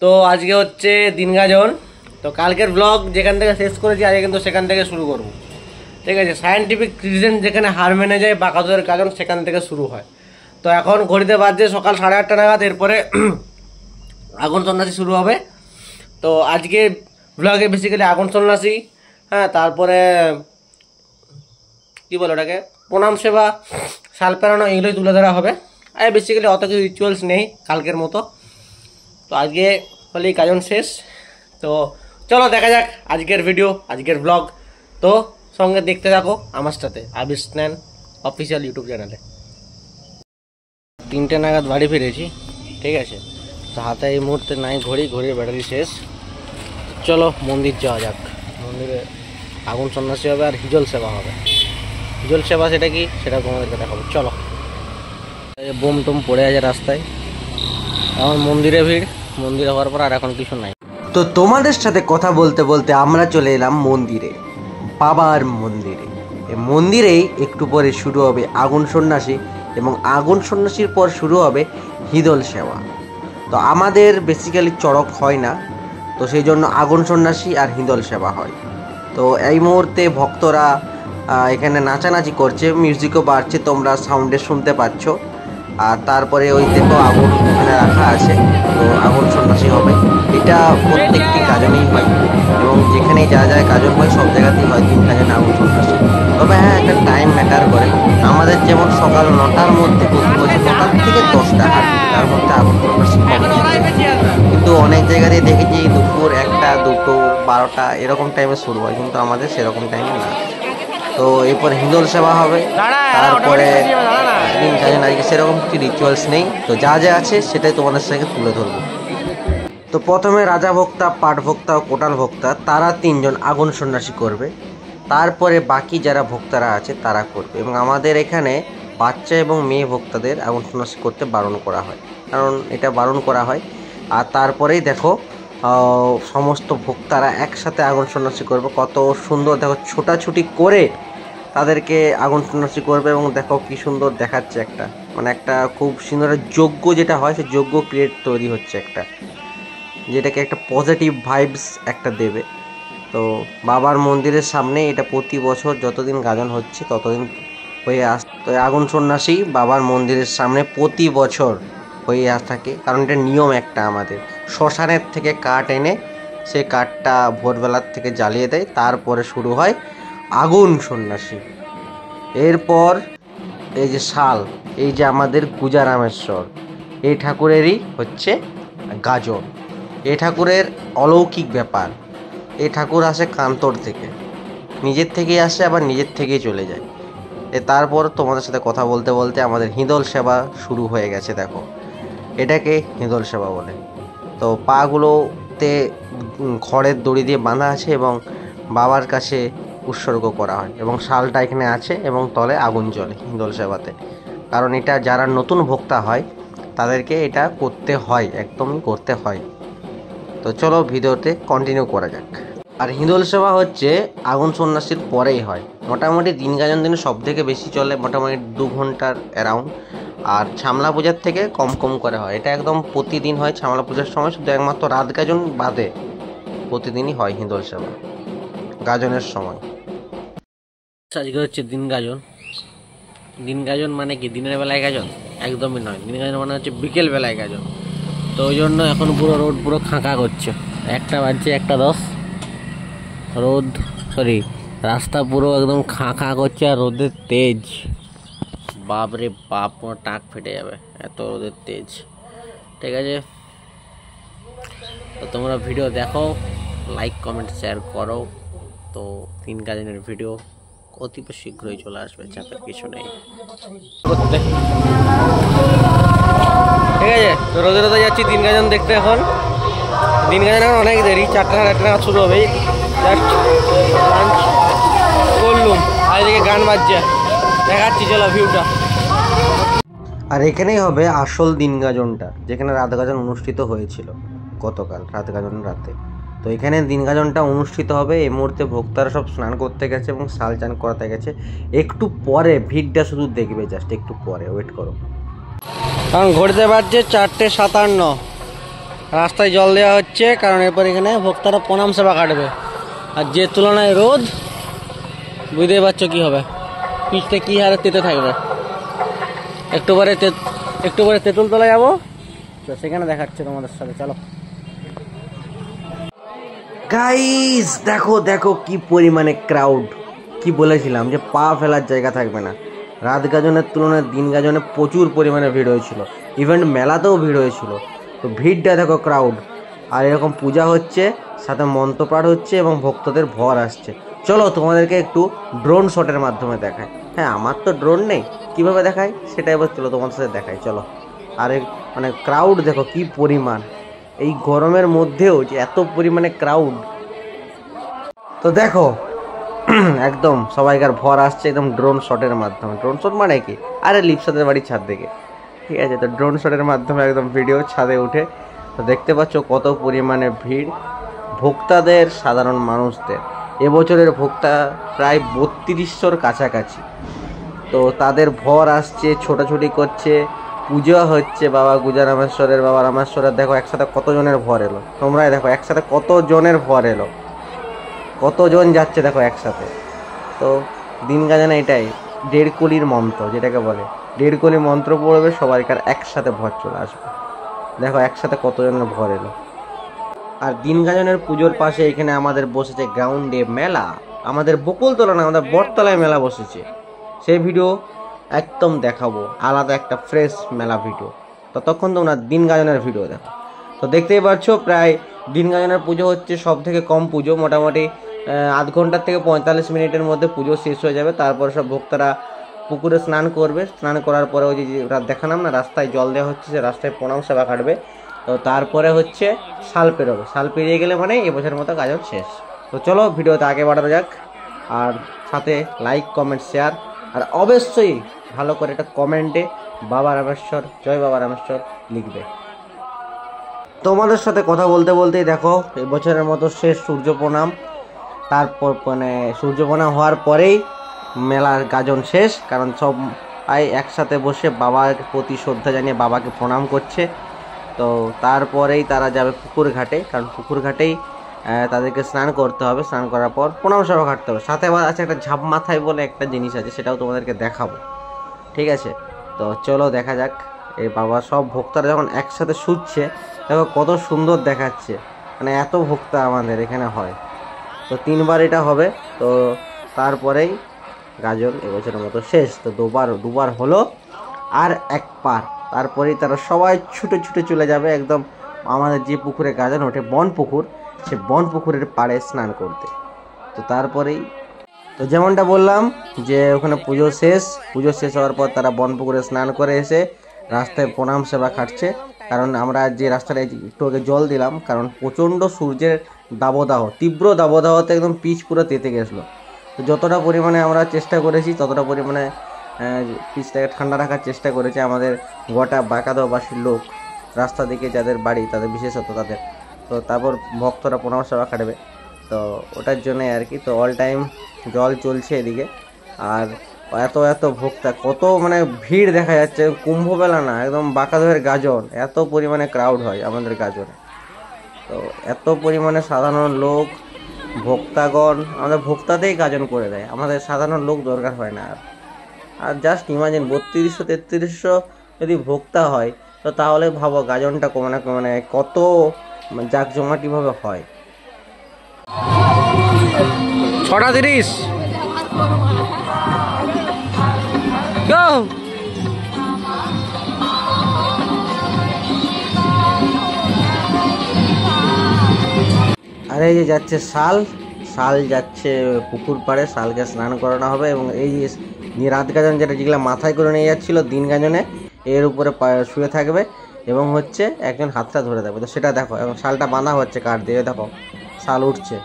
তো আজকে হচ্ছে দিনগাজন। তো কালকের ব্লগ যেখান থেকে শেষ করেছি আজকে কিন্তু সেখান থেকে শুরু করব, ঠিক আছে। সায়েন্টিফিক রিজন যেখানে হার মেনে যায় বাঁকাতোদের গাজন সেখান থেকে শুরু হয়। তো এখন ঘড়িতে বাজছে সকাল 8:30 নাগাদ, এরপরে আগুন সন্ন্যাসী শুরু হবে। তো আজকে ব্লগে বেসিক্যালি আগুন সন্ন্যাসী, হ্যাঁ, তারপরে কী বলে ওটাকে প্রণাম সেবা, শাল পেরানো, এগুলোই তুলে ধরা হবে। আর বেসিক্যালি অত কিছু রিচুয়ালস নেই কালকের মতো। তো আজকে হলেই গাজন শেষ। তো চলো দেখা যাক আজকের ভিডিও, আজকের ব্লগ। তো সঙ্গে দেখতে থাকো আমার সাথে আবির স্ন্যান অফিসিয়াল ইউটিউব চ্যানেলে। 3টে নাগাদ বাড়ি ফিরেছি, ঠিক আছে। তো হাতে এই মুহূর্তে নাই ঘড়ি, ঘড়ির ব্যাটারি শেষ। চলো মন্দির যাওয়া যাক। মন্দিরে আগুন সন্ন্যাসী হবে আর হিজল সেবা হবে। হিজল সেবা সেটা কি সেটা তোমাদেরকে দেখাবো, চলো। বোম টোম পড়ে আছে রাস্তায়, এখন মন্দিরে ভিড়। মন্দিরে হওয়ার পর আর এখন কিছু নাই। তো তোমাদের সাথে কথা বলতে বলতে আমরা চলে এলাম মন্দিরে, বাবার মন্দিরে। এই মন্দিরেই একটু পরে শুরু হবে আগুন সন্ন্যাসী, এবং আগুন সন্ন্যাসীর পর শুরু হবে হিদল সেবা। তো আমাদের বেসিক্যালি চড়ক হয় না, তো সেই জন্য আগুন সন্ন্যাসী আর হিদল সেবা হয়। তো এই মুহূর্তে ভক্তরা এখানে নাচানাচি করছে, মিউজিকও বাড়ছে, তোমরা সাউন্ডে শুনতে পাচ্ছ। আর তারপরে ওই দেখো আগুন এখানে রাখা আছে, তো আগুন সন্ন্যাসী হবে। এটা প্রত্যেকটি গাজনেই হয়, এবং যেখানেই যা যায় গাজন হয় সব জায়গাতেই হয় দিন গাজন আগুন সন্ন্যাসী। তবে হ্যাঁ, একটা টাইম ম্যাটার করে। আমাদের যেমন সকাল 9টার মধ্যে প্রতি বছর 9টা থেকে 10টা আর তার মধ্যে আগুন সন্ন্যাসী কম, কিন্তু অনেক জায়গাতেই দেখেছি দুপুর 1টা 2টো 12টা এরকম টাইমে শুরু হয়, কিন্তু আমাদের সেরকম টাইমে না। তো এরপর হিন্দোল সেবা হবে, তারপরে দিন গাজন। আজকে সেরকম কিছু রিচুয়ালস নেই, তো যা যা আছে সেটাই তোমাদের সঙ্গে তুলে ধরবো। তো প্রথমে রাজা ভোক্তা, পাট ভোক্তা ও কোটাল ভোক্তা তারা 3জন আগুন সন্ন্যাসী করবে। তারপরে বাকি যারা ভোক্তারা আছে তারা করবে, এবং আমাদের এখানে বাচ্চা এবং মেয়ে ভোক্তাদের আগুন সন্ন্যাসী করতে বারণ করা হয়, কারণ এটা বারণ করা হয়। আর তারপরেই দেখো সমস্ত ভোক্তারা একসাথে আগুন সন্ন্যাসী করবে। কত সুন্দর দেখো, ছোটাছুটি করে তাদেরকে আগুন সন্ন্যাসী করবে, এবং দেখো কি সুন্দর দেখাচ্ছে। একটা মানে একটা খুব সুন্দর যজ্ঞ যেটা হয়, সেই যজ্ঞ ক্রিয়েট তৈরি হচ্ছে একটা, যেটাকে একটা পজিটিভ ভাইবস একটা দেবে। তো বাবার মন্দিরের সামনে এটা প্রতি বছর যতদিন গাজন হচ্ছে ততদিন হয়ে তো আগুন সন্ন্যাসী বাবার মন্দিরের সামনে প্রতি বছর হয়ে থাকে, কারণ এটা নিয়ম একটা আমাদের। শ্মশানের থেকে কাঠ এনে সে কাঠটা ভোরবেলার থেকে জ্বালিয়ে দেয়, তারপরে শুরু হয় আগুন সন্ন্যাসী। এরপর এই যে শাল, এই যে আমাদের গুজারামেশ্বর, এই ঠাকুরেরই হচ্ছে গাজন। এই ঠাকুরের অলৌকিক ব্যাপার, এই ঠাকুর আসে কান্তর থেকে, নিজের থেকেই আসে আবার নিজের থেকেই চলে যায়। তারপর তোমাদের সাথে কথা বলতে বলতে আমাদের হিঁদল সেবা শুরু হয়ে গেছে। দেখো এটাকে হিঁদল সেবা বলে। তো পাগুলোতে খড়ের দড়ি দিয়ে বাঁধা আছে এবং বাবার কাছে উৎসর্গ করা হয়, এবং শালটা এখানে আছে এবং তলে আগুন জ্বলে হিঁদল সেবাতে, কারণ এটা যারা নতুন ভোক্তা হয় তাদেরকে এটা করতে হয়, একদমই করতে হয়। তো চলো ভিডিওতে কন্টিনিউ করা যাক। আর হিঁদল সেবা হচ্ছে আগুন সন্ন্যাসীর পরেই হয়। মোটামুটি দিন গাজন দিনে সব থেকে বেশি চলে, মোটামুটি 2 ঘন্টার অ্যারাউন্ড। আর ছামলা পূজার থেকে কম কম করে হয়, এটা একদম প্রতিদিন হয় ছামলা পূজার সময়, শুধু একমাত্র রাত গাজন বাদে প্রতিদিনই হয় হিঁদল সেবা গাজনের সময়। আজকে হচ্ছে দিন গাজন। দিন গাজন মানে কি দিনের বেলায় গাজন? একদমই নয়, দিন গাজন মানে হচ্ছে বিকেল বেলায় গাজন। তো ওই জন্য এখন পুরো রোদ পুরো ফাঁকা করছে, 1টা বাজছে 1:10। রাস্তা পুরো একদম খাঁ করছে, আর রোদের তেজ বাপরে বাপ, পুরো টাক ফেটে যাবে এত রোদের তেজ, ঠিক আছে। তো তোমরা ভিডিও দেখো, লাইক কমেন্ট শেয়ার করো। তো দিন গাজনের ভিডিও অতি শীঘ্রই চলে আসবে, চাপের কিছু নেই। ঠিক আছে, তো রোদে রোদে যাচ্ছি দিন গাজন দেখতে। এখন দিন গাজন এখন অনেক দেরি, 4টা 8টা নাগাদ শুরু হবে। জাস্ট লাঞ্চ করলুম, আর এদিকে গান বাজছে, দেখাচ্ছি চলো ভিউটা। আর এখানেই হবে আসল দিন গাজনটা, যেখানে রাত গাজন অনুষ্ঠিত হয়েছিল গতকাল রাত গাজন রাতে। তো এখানে দিন গাজনটা অনুষ্ঠিত হবে। এই মুহূর্তে ভক্তারা সব স্নান করতে গেছে এবং শাল চান করাতে গেছে। একটু পরে ভিড়টা শুধু দেখবে, জাস্ট একটু পরে ওয়েট করো। কারণ ঘড়িতে বাজছে 4:57। রাস্তায় জল দেওয়া হচ্ছে, কারণ এরপর এখানে ভক্তরা প্রণাম সেবা কাটবে। আর যে তুলনায় রোদ, বুঝতেই পারছো কি হবে, পিচটা কি হারে তেতে থাকবে। একটু পরে তেঁতুল তলায় যাবো, তো সেখানে দেখাচ্ছে তোমাদের সাথে, চলো। গাইস দেখো দেখো কি পরিমাণে ক্রাউড। কি বলেছিলাম যে পা ফেলার জায়গা থাকবে না। রাত গাজনের তুলনায় দিন গাজনে প্রচুর পরিমাণে ভিড় হয়েছিল, ইভেন মেলাতেও ভিড় হয়েছিল। তো ভিড়টা দেখো, ক্রাউড। আর এরকম পূজা হচ্ছে, সাথে মন্ত্রপাঠ হচ্ছে এবং ভক্তদের ভর আসছে। চলো তোমাদেরকে একটু ড্রোন শটের মাধ্যমে দেখাই। হ্যাঁ, আমার তো ড্রোন নেই, কিভাবে দেখাই সেটা এবার চলো তোমাদের সাথে দেখাই, চলো। আর মানে ক্রাউড দেখো কি পরিমাণ, এই গরমের মধ্যেও যে এত পরিমাণে ক্রাউড। তো দেখো একদম সবাইকার ভর আসছে একদম ড্রোন শটের মাধ্যমে। ড্রোন শট মানে কি, আরে লিপসাদের বাড়ির ছাদ থেকে, ঠিক আছে। তো ড্রোন শটের মাধ্যমে একদম ভিডিও ছাদে উঠে, তো দেখতে পাচ্ছ কত পরিমাণে ভিড় ভোক্তাদের, সাধারণ মানুষদের। এবছরের ভোক্তা প্রায় 3200-র কাছাকাছি। তো তাদের ভর আসছে, ছোটাছুটি করছে, পুজো হচ্ছে। বাবা গুজারামেশ্বরের, বাবা রামেশ্বরের দেখো একসাথে কতজনের ভর এলো, তোমরাই দেখো একসাথে কতজনের ভর এলো, কতজন যাচ্ছে দেখো একসাথে। তো দিন গাজানা এটাই 1.5 কোটির মন্ত্র, যেটাকে বলে 1.5 কোটি মন্ত্র পড়বে, সবাইকার একসাথে ভর চলে আসবে। দেখো একসাথে কতজনের ভর এলো। আর দিন গাজনের পুজোর পাশে এখানে আমাদের বসেছে গ্রাউন্ডে মেলা। আমাদের বকুলতলা না, আমাদের বটতলায় মেলা বসেছে। সেই ভিডিও একদম দেখাবো, আলাদা একটা ফ্রেশ মেলা ভিডিও। ততক্ষণ তোমরা দিন গাজনের ভিডিও দেখো। তো দেখতেই পাচ্ছ প্রায় দিন গাজনের পুজো হচ্ছে সব থেকে কম পুজো, মোটামুটি আধ ঘন্টার থেকে 45 মিনিটের মধ্যে পুজো শেষ হয়ে যাবে। তারপর সব ভক্তরা পুকুরে স্নান করবে। স্নান করার পরে ওই যে দেখালাম না, রাস্তায় জল দেওয়া হচ্ছে, সে রাস্তায় প্রণাম সেবা কাটবে। তো তারপরে হচ্ছে শাল পেরোবে। শাল পেরিয়ে গেলে মানে এবছরের মতো গাজন শেষ। তো চলো ভিডিওতে আগে বাড়ানো যাক। আর সাথে লাইক, কমেন্ট, শেয়ার, আর অবশ্যই ভালো করে একটা কমেন্টে বাবা রামেশ্বর, জয় বাবা রামেশ্বর লিখবে। তোমাদের সাথে কথা বলতে বলতেই দেখো এবছরের মতো শেষ সূর্য প্রণাম। তারপর মানে সূর্য প্রণাম হওয়ার পরেই মেলার গাজন শেষ, কারণ সব একসাথে বসে বাবার প্রতি শ্রদ্ধা জানিয়ে বাবাকে প্রণাম করছে। তো তারপরেই তারা যাবে পুকুর ঘাটে, কারণ পুকুর ঘাটেই তাদেরকে স্নান করতে হবে। স্নান করার পর প্রণাম সভা কাটতে হবে। সাথে আবার আছে একটা ঝাপ মাথায় বলে একটা জিনিস আছে, সেটাও তোমাদেরকে দেখাবো, ঠিক আছে। তো চলো দেখা যাক। এই বাবা সব ভক্তরা যখন একসাথে শুচ্ছে, দেখো কত সুন্দর দেখাচ্ছে। মানে এত ভক্তা আমাদের এখানে হয়। তো 3বার এটা হবে। তো তারপরেই গাজন এবছরের মতো শেষ। তো দুবার হলো, আর 1 পার, তারপরেই তারা সবাই ছুটে ছুটে চলে যাবে একদম আমাদের যে পুকুরে গাজন ওঠে, বন পুকুর, সে বন পুকুরের পাড়ে স্নান করতে। তো তারপরেই তো যেমনটা বললাম যে ওখানে পুজো শেষ হওয়ার পর তারা বন পুকুরে স্নান করে এসে রাস্তায় প্রণাম সেবা খাটছে। কারণ আমরা যে রাস্তাটা একটু আগে জল দিলাম, কারণ প্রচণ্ড সূর্যের দাবদাহ, তীব্র দাবদাহতে একদম পিচ পুরো তেতে গেছিলো। তো যতটা পরিমাণে আমরা চেষ্টা করেছি, ততটা পরিমাণে পিচটাকে ঠান্ডা রাখার চেষ্টা করেছে আমাদের গোটা বাঁকাদহবাসীর লোক, রাস্তা দিকে যাদের বাড়ি তাদের, বিশেষত তাদের। তো তারপর ভক্তরা প্রণাম সেবা কাটবে, তো ওটার জন্যই আর কি। তো অল টাইম জল চলছে এদিকে। আর এত ভক্তা, কত মানে ভিড় দেখা যাচ্ছে, কুম্ভমেলা না, একদম বাঁকাদহের গাজন, এত পরিমাণে ক্রাউড হয় আমাদের গাজনে। তো এত পরিমাণে সাধারণ লোক, ভক্তাগণ, আমাদের ভক্তাতেই গাজন করে দেয়, আমাদের সাধারণ লোক দরকার হয় না। আর জাস্ট ইমাজিন 3200-3300 যদি ভক্তা হয়, তো তাহলে ভাবো গাজনটা মানে কত জাঁকজমাটিভাবে হয়। 6:30 Go! আর এই যে যাচ্ছে শাল যাচ্ছে পুকুর পাড়ে, শালকে স্নান করানো হবে। এবং এই যে রাত গাজন যেগুলো মাথায় করে নিয়ে যাচ্ছিল দিন গাজনে, এর উপরে শুয়ে থাকবে এবং হচ্ছে একজন হাতটা ধরে থাকবে। তো সেটা দেখো, এবং শালটা বাঁধা হচ্ছে কাঠ দিয়ে, দেখো শাল উঠছে।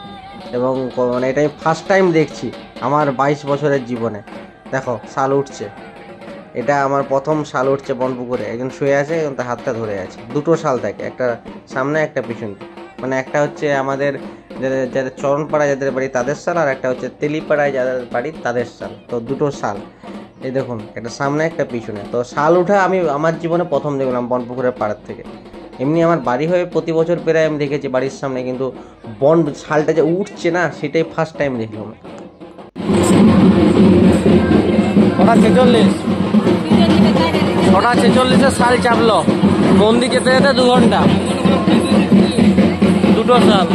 এবং মানে এটা আমি ফার্স্ট টাইম দেখছি আমার 22 বছরের জীবনে। দেখো শাল উঠছে, এটা আমার প্রথম শাল উঠছে বনপুকুরে। একজন শুয়ে আছে এবং তার হাতটা ধরে আছে। 2টো শাল থাকে, একটা সামনে একটা পিছনে। মানে একটা হচ্ছে আমাদের যাদের চরণপাড়ায় যাদের বাড়ি তাদের শাল, আর একটা হচ্ছে তেলিপাড়ায় যাদের বাড়ি তাদের শাল। তো 2টো শাল, এই দেখুন, একটা সামনে একটা পিছনে। তো শাল উঠা আমি আমার জীবনে প্রথম দেখলাম বনপুকুরের পাড়ার থেকে। এমনি আমার বাড়ি হয়ে প্রতি বছর প্রায় আমি দেখেছি বাড়ির সামনে, কিন্তু বন শালটা যে উঠছে না সেটাই ফার্স্ট টাইম দেখলাম। 6:46 শাল চাপলো, মন্দির যেতে যেতে 2 ঘন্টা, 2টো শাল।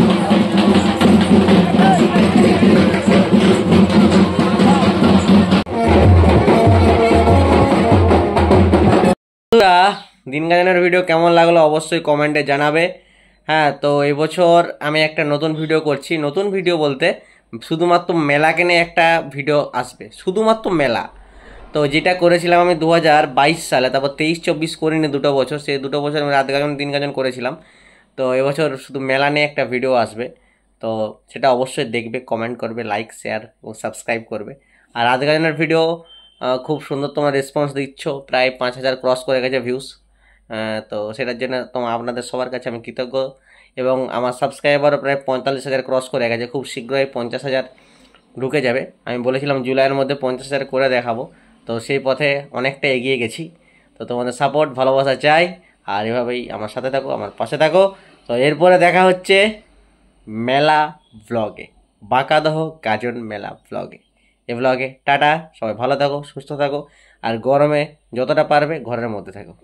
দিনগাজনের ভিডিও কেমন লাগলো অবশ্যই কমেন্টে জানাবে। হ্যাঁ, তো এবছর আমি একটা নতুন ভিডিও করছি। নতুন ভিডিও বলতে শুধুমাত্র মেলাকে নিয়ে একটা ভিডিও আসবে, শুধুমাত্র মেলা। তো যেটা করেছিলাম আমি 2022 সালে, তারপর 23-24 করিনি, 2টো বছর। সেই 2টো বছর আমি রাত গাজন দিন গাজন করেছিলাম। তো এবছর শুধু মেলা নিয়ে একটা ভিডিও আসবে, তো সেটা অবশ্যই দেখবে, কমেন্ট করবে, লাইক শেয়ার এবং সাবস্ক্রাইব করবে। আর রাত গাজনের ভিডিও খুব সুন্দর তোমার রেসপন্স দিচ্ছ, প্রায় 5,000 ক্রস করে গেছে ভিউস। তো সেটার জন্য আপনাদের সবার কাছে আমি কৃতজ্ঞ। এবং আমার সাবস্ক্রাইবারও প্রায় 45,000 ক্রস করে গেছে, খুব শীঘ্রই 50,000 ঢুকে যাবে। আমি বলেছিলাম জুলাইয়ের মধ্যে 50,000 করে দেখাবো, তো সেই পথে অনেকটা এগিয়ে গেছি। তো তোমাদের সাপোর্ট ভালোবাসা চাই, আর এভাবেই আমার সাথে থাকো, আমার পাশে থাকো। তো এরপরে দেখা হচ্ছে মেলা ব্লগে, বাঁকাদহ গাজন মেলা ব্লগে। এই ব্লগে টাটা, সবাই ভালো থাকো, সুস্থ থাকো, আর গরমে যতটা পারবে ঘরের মধ্যে থাকো।